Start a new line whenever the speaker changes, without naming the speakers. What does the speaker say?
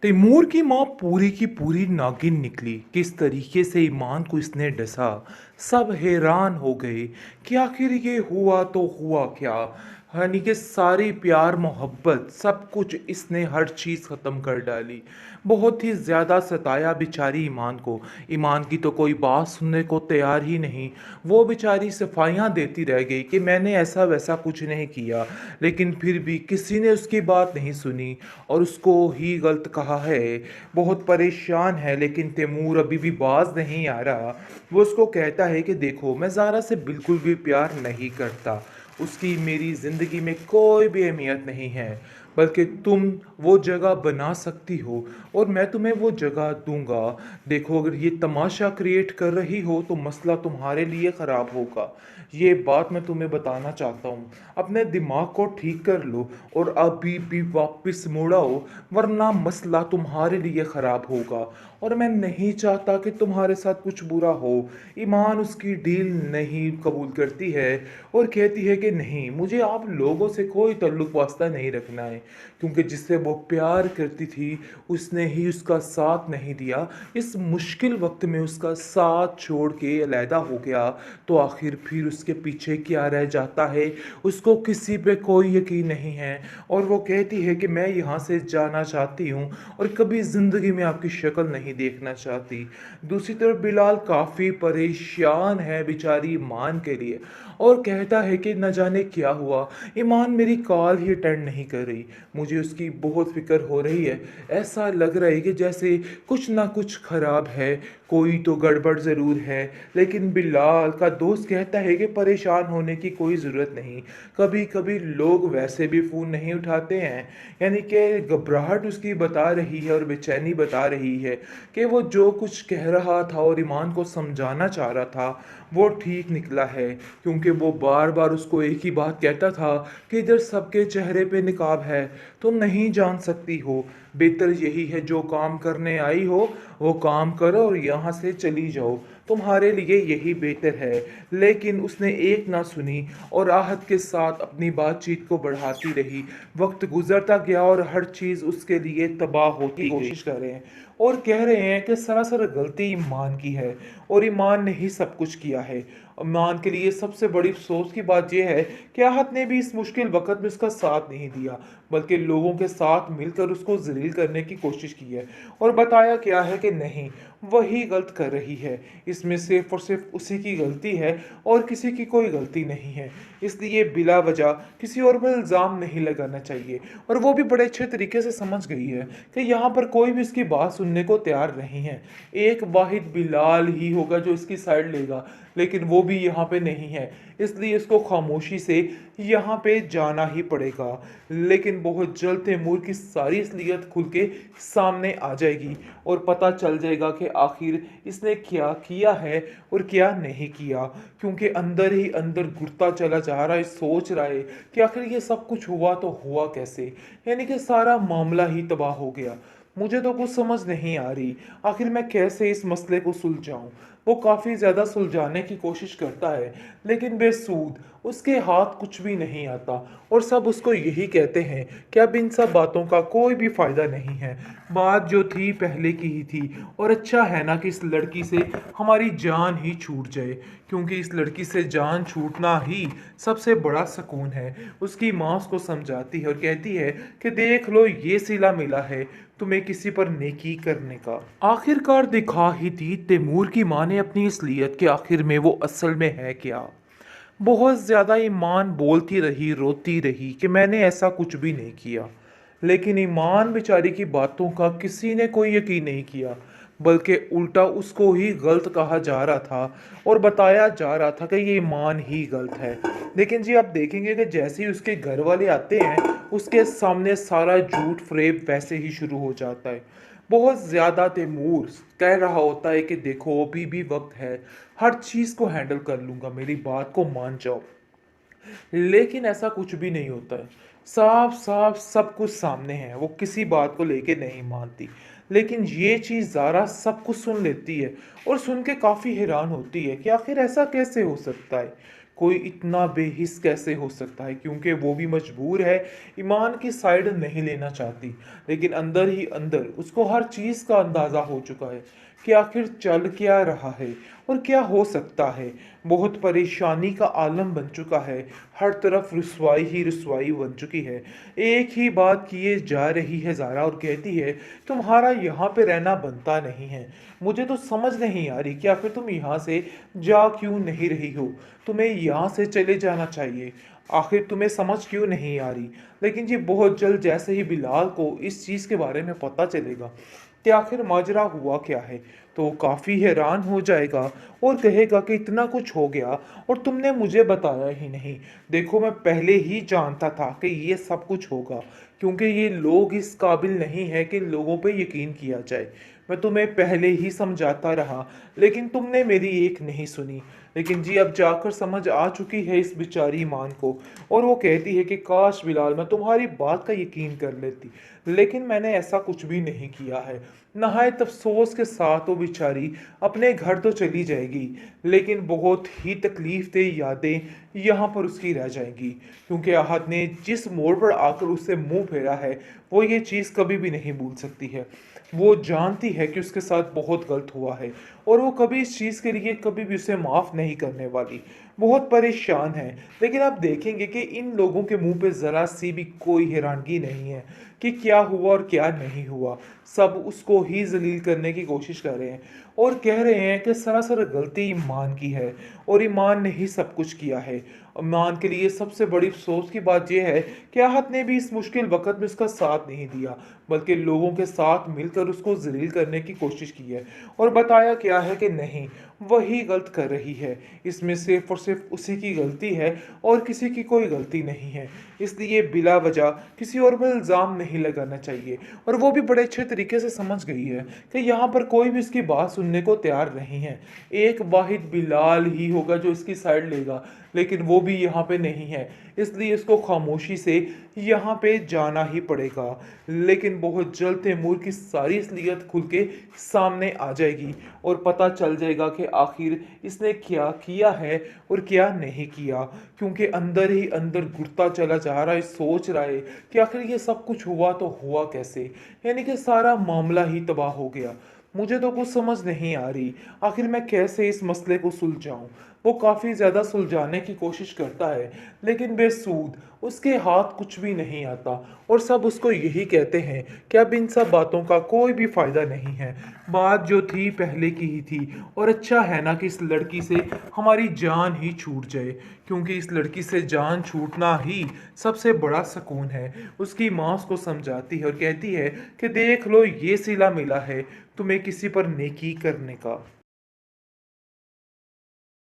तैमूर की माँ पूरी की पूरी नागिन निकली। किस तरीके से ईमान को इसने डसा। सब हैरान हो गए कि आखिर ये हुआ तो हुआ क्या। यानी कि सारी प्यार मोहब्बत सब कुछ इसने हर चीज़ ख़त्म कर डाली। बहुत ही ज़्यादा सताया बेचारी ईमान को। ईमान की तो कोई बात सुनने को तैयार ही नहीं। वो बेचारी सफाइयाँ देती रह गई कि मैंने ऐसा वैसा कुछ नहीं किया, लेकिन फिर भी किसी ने उसकी बात नहीं सुनी और उसको ही गलत कहा है। बहुत परेशान है, लेकिन तैमूर अभी भी बाज नहीं आ रहा। वो उसको कहता है कि देखो, मैं ज़ारा से बिल्कुल भी प्यार नहीं करता। उसकी मेरी ज़िंदगी में कोई भी अहमियत नहीं है, बल्कि तुम वो जगह बना सकती हो और मैं तुम्हें वो जगह दूंगा। देखो, अगर ये तमाशा क्रिएट कर रही हो तो मसला तुम्हारे लिए ख़राब होगा। ये बात मैं तुम्हें बताना चाहता हूँ। अपने दिमाग को ठीक कर लो और अभी भी वापस मुड़ आओ, वरना मसला तुम्हारे लिए ख़राब होगा और मैं नहीं चाहता कि तुम्हारे साथ कुछ बुरा हो। ईमान उसकी डील नहीं कबूल करती है और कहती है कि नहीं, मुझे आप लोगों से कोई ताल्लुक वास्ता नहीं रखना है, क्योंकि जिससे वो प्यार करती थी उसने ही उसका साथ नहीं दिया। इस मुश्किल वक्त में उसका साथ छोड़ के अलहदा हो गया, तो आखिर फिर उसके पीछे क्या रह जाता है। उसको किसी पे कोई यकीन नहीं है और वो कहती है कि मैं यहाँ से जाना चाहती हूँ और कभी ज़िंदगी में आपकी शक्ल नहीं देखना चाहती। दूसरी तरफ बिलाल काफ़ी परेशान है बेचारी ईमान के लिए और कहता है कि न जाने क्या हुआ, ईमान मेरी कॉल ही अटेंड नहीं कर रही। मुझे उसकी बहुत फिक्र हो रही है। ऐसा लग रहा है कि जैसे कुछ ना कुछ खराब है, कोई तो गड़बड़ ज़रूर है। लेकिन बिलाल का दोस्त कहता है कि परेशान होने की कोई ज़रूरत नहीं। कभी कभी लोग वैसे भी फ़ोन नहीं उठाते हैं। यानी कि घबराहट उसकी बता रही है और बेचैनी बता रही है कि वो जो कुछ कह रहा था और ईमान को समझाना चाह रहा था वो ठीक निकला है, क्योंकि वो बार बार उसको एक ही बात कहता था कि इधर सबके चेहरे पे निकाब है, तुम नहीं जान सकती हो। बेहतर यही है, जो काम करने आई हो वो काम करो और यहाँ से चली जाओ, तुम्हारे लिए यही बेहतर है। लेकिन उसने एक ना सुनी और आहत के साथ अपनी बातचीत को बढ़ाती रही। वक्त गुजरता गया और हर चीज़ उसके लिए तबाह होती गई। कोशिश कर रहे हैं और कह रहे हैं कि सरासर गलती ईमान की है और ईमान ने ही सब कुछ किया है। ईमान के लिए सबसे बड़ी अफसोस की बात यह है कि आहत ने भी इस मुश्किल वक्त में उसका साथ नहीं दिया, बल्कि लोगों के साथ मिलकर उसको जलील करने की कोशिश की है और बताया क्या है कि नहीं, वही गलत कर रही है, इसमें सिर्फ और सिर्फ उसी की गलती है और किसी की कोई गलती नहीं है। इसलिए बिला वजह किसी और पर इल्ज़ाम नहीं लगाना चाहिए। और वो भी बड़े अच्छे तरीके से समझ गई है कि यहाँ पर कोई भी इसकी बात सुनने को तैयार नहीं है। एक वाहिद बिलाल ही होगा जो इसकी साइड लेगा, लेकिन वो भी यहाँ पे नहीं है। इसलिए इसको खामोशी से यहाँ पे जाना ही पड़ेगा। लेकिन बहुत जल्द तैमूर की सारी असलियत खुल के सामने आ जाएगी और पता चल जाएगा कि आखिर इसने क्या किया है और क्या नहीं किया, क्योंकि अंदर ही अंदर घुटता चला जा रहा है, सोच रहा है कि आखिर ये सब कुछ हुआ तो हुआ कैसे। यानी कि सारा मामला ही तबाह हो गया। मुझे तो कुछ समझ नहीं आ रही, आखिर मैं कैसे इस मसले को सुलझाऊं। वो काफ़ी ज़्यादा सुलझाने की कोशिश करता है, लेकिन बेसूद, उसके हाथ कुछ भी नहीं आता और सब उसको यही कहते हैं कि अब इन सब बातों का कोई भी फ़ायदा नहीं है। बात जो थी पहले की ही थी और अच्छा है ना कि इस लड़की से हमारी जान ही छूट जाए, क्योंकि इस लड़की से जान छूटना ही सबसे बड़ा सुकून है। उसकी माँ उसको समझाती है और कहती है कि देख लो, ये सिला मिला है तुम्हें किसी पर नेकी करने का। आखिरकार दिखा ही दी तैमूर की माँ ने अपनी असलियत के आखिर में वो असल में है क्या। बहुत ज़्यादा ईमान बोलती रही, रोती रही कि मैंने ऐसा कुछ भी नहीं किया, लेकिन ईमान बेचारी की बातों का किसी ने कोई यकीन नहीं किया, बल्कि उल्टा उसको ही गलत कहा जा रहा था और बताया जा रहा था कि ये ईमान ही गलत है। लेकिन जी, आप देखेंगे कि जैसे ही उसके घर वाले आते हैं, उसके सामने सारा झूठ फ्रेब वैसे ही शुरू हो जाता है। बहुत ज़्यादा तैमूर कह रहा होता है कि देखो, अभी भी वक्त है, हर चीज़ को हैंडल कर लूँगा, मेरी बात को मान जाओ। लेकिन ऐसा कुछ भी नहीं होता है। साफ साफ सब कुछ सामने है, वो किसी बात को लेके नहीं मानती। लेकिन ये चीज़ ज़ारा सब कुछ सुन लेती है और सुन के काफ़ी हैरान होती है कि आखिर ऐसा कैसे हो सकता है, कोई इतना बेहिस कैसे हो सकता है, क्योंकि वो भी मजबूर है, ईमान की साइड नहीं लेना चाहती, लेकिन अंदर ही अंदर उसको हर चीज़ का अंदाज़ा हो चुका है कि आखिर चल क्या रहा है और क्या हो सकता है। बहुत परेशानी का आलम बन चुका है, हर तरफ रुसवाई ही रुसवाई बन चुकी है। एक ही बात किए जा रही है ज़ारा और कहती है, तुम्हारा यहाँ पे रहना बनता नहीं है। मुझे तो समझ नहीं आ रही कि आखिर तुम यहाँ से जा क्यों नहीं रही हो। तुम्हें यहाँ से चले जाना चाहिए। आखिर तुम्हें समझ क्यों नहीं आ रही। लेकिन जी बहुत जल्द जैसे ही बिलाल को इस चीज़ के बारे में पता चलेगा कि आखिर माजरा हुआ क्या है, तो वो काफ़ी हैरान हो जाएगा और कहेगा कि इतना कुछ हो गया और तुमने मुझे बताया ही नहीं। देखो, मैं पहले ही जानता था कि ये सब कुछ होगा, क्योंकि ये लोग इस काबिल नहीं है कि लोगों पे यकीन किया जाए। मैं तुम्हें पहले ही समझाता रहा, लेकिन तुमने मेरी एक नहीं सुनी। लेकिन जी अब जाकर समझ आ चुकी है इस बेचारी ईमान को, और वो कहती है कि काश बिलाल मैं तुम्हारी बात का यकीन कर लेती, लेकिन मैंने ऐसा कुछ भी नहीं किया है। नहायत अफसोस के साथ वो बेचारी अपने घर तो चली जाएगी, लेकिन बहुत ही तकलीफ दे यादें यहाँ पर उसकी रह जाएंगी, क्योंकि आहत ने जिस मोड़ पर आकर उससे मुंह फेरा है वो ये चीज़ कभी भी नहीं भूल सकती है। वो जानती है कि उसके साथ बहुत गलत हुआ है और वो कभी इस चीज़ के लिए कभी भी उसे माफ़ नहीं करने वाली। बहुत परेशान है, लेकिन आप देखेंगे कि इन लोगों के मुंह पे ज़रा सी भी कोई हैरानगी नहीं है कि क्या हुआ और क्या नहीं हुआ। सब उसको ही जलील करने की कोशिश कर रहे हैं और कह रहे हैं कि सरासर गलती ईमान की है और ईमान ने ही सब कुछ किया है। ईमान के लिए सबसे बड़ी अफसोस की बात यह है कि आहत ने भी इस मुश्किल वक़्त में उसका साथ नहीं दिया, बल्कि लोगों के साथ मिलकर उसको ज़लील करने की कोशिश की है और बताया क्या है कि नहीं, वही गलत कर रही है। इसमें सिर्फ़ और सिर्फ़ उसी की गलती है और किसी की कोई गलती नहीं है। इसलिए बिला वजह किसी और पर इल्ज़ाम नहीं लगाना चाहिए, और वो भी बड़े अच्छे तरीके से समझ गई है कि यहाँ पर कोई भी इसकी बात सुनने को तैयार नहीं है। एक वाहिद बिलाल ही होगा जो इसकी साइड लेगा, लेकिन वो भी यहाँ पे नहीं है, इसलिए इसको खामोशी से यहाँ पे जाना ही पड़ेगा। लेकिन बहुत जल्द तैमूर की सारी असलियत खुल के सामने आ जाएगी और पता चल जाएगा कि आखिर इसने क्या किया है और क्या नहीं किया, क्योंकि अंदर ही अंदर घुटता चला जा रहा है, सोच रहा है कि आखिर ये सब कुछ हुआ तो हुआ कैसे। यानी कि सारा मामला ही तबाह हो गया। मुझे तो कुछ समझ नहीं आ रही, आखिर मैं कैसे इस मसले को सुलझाऊं। वो काफ़ी ज़्यादा सुलझाने की कोशिश करता है, लेकिन बेसूद, उसके हाथ कुछ भी नहीं आता और सब उसको यही कहते हैं कि अब इन सब बातों का कोई भी फ़ायदा नहीं है। बात जो थी पहले की ही थी, और अच्छा है ना कि इस लड़की से हमारी जान ही छूट जाए, क्योंकि इस लड़की से जान छूटना ही सबसे बड़ा सुकून है। उसकी माँ उसको समझाती है और कहती है कि देख लो, ये सिला मिला है तुम्हें किसी पर नेकी करने का।